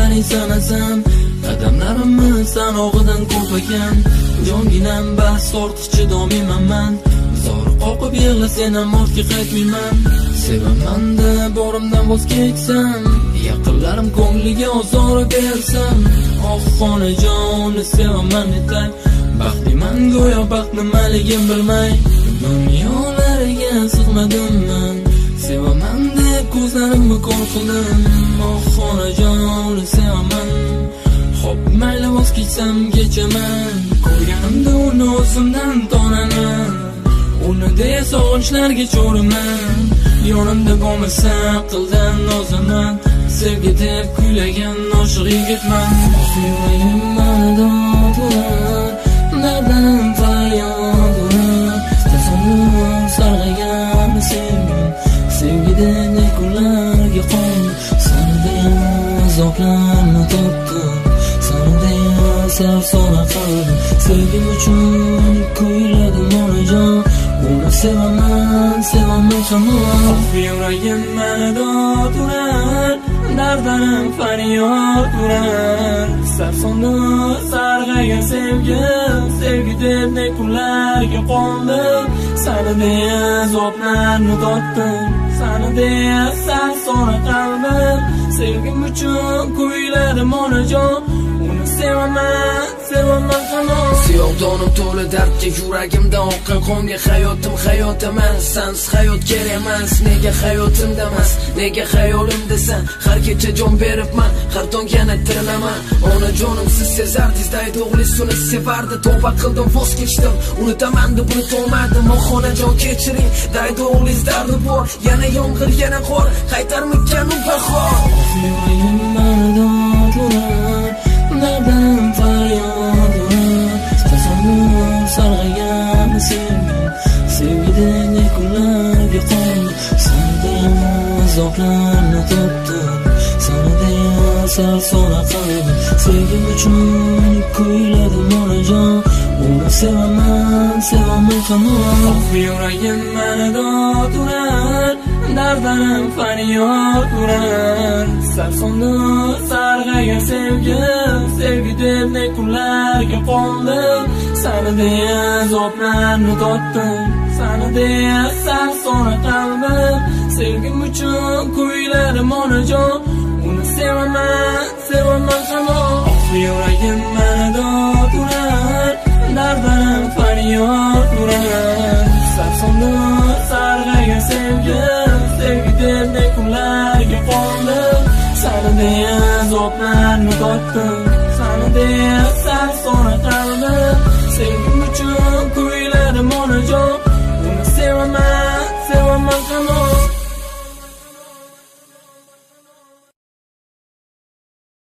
kunlaring sanasam, qadamlarimiz sanog'idan ko'p ekan. Jonginam bas ortiqcha domiman man, zor qoqib yig'la senam ortga qaytmayman. Sevaman-da borimdan voz kechsam, yaqinlarim ko'ngliga ozor bersam, oh xonajon sevaman etay. Baxtliman go'yo baxt nimaligim bilmay, dunyolariga sig'madim man. Sevaman deb ko'zlarimni ko'r qildim, oh xonajon sevaman. Xo'p mayli voz kechsam kechaman, ko'rganimda uni o'zimdan tonaman. Uni deya sog'inchlarga cho'riman, yonimda bo'lmasa aqldan nozaman. Sevgi deb kuylagan oshiq yigitman. Yuragim manada turar, dardim faryod urar. Tasavvur sarg'agan sevgim, sevgidek ne kunlarga qoldi. Sanada azoblarni topdim, sanada sarsona qildim. Sevgim uchun kuyladim onajon, uni sevaman, sevaman hamon. Yuragim manada turar, dardim faryod urar. Sarsonda sarg'agan sevgim, sevgi deb ne kunlarga qoldim. Sanada azoblarni topdim, sanada sarsona qalbim. Sevgim uchun kuyladim onajon, uni sevaman, sevaman hamon. Siyoh donim to'la dardga, yuragimda oqqan qonga. Hayotim hayot emas, sensiz hayot kerak emas. Nega hayotimda emas, nega xayolimdasan? Har kecha jon beribman, har tong yana tirilaman. Onajonim siz sezardingiz, daydi o'g'lingiz uni sevardi. Tavba qildim, voz kechdim, unutaman deb unutolmadim. Onajon kechiring, daydi o'g'lingiz dardi bor. Yana yomg'ir, yana qor, qaytarmikan u bahor. Yuragim manada turar, dardim faryod urar. Tasavvur sarg'agan sevgim, sevgidek ne kunlarga qoldi. Sanada azoblarni topdim, sanada sarsona qildim. Sevgim uchun kuyladim onajon, uni sevaman, sevaman hamon. Yuragim manada turar, dardim faryod urar. Sarsonda sarg'agan sevgim, sevgi deb ne kunlarga qoldim. Sanada azoblarni topdim, sanada sarsona qalbim. Sevgim uchun kuyladim onajon, uni sevaman, sevaman hamon. Yuragim manada turar, dardim faryod urar. Sarsonda sarg'agan sevgim, sevgi deb ne kunlarga qoldim. Sanada azoblarni topdim, sanada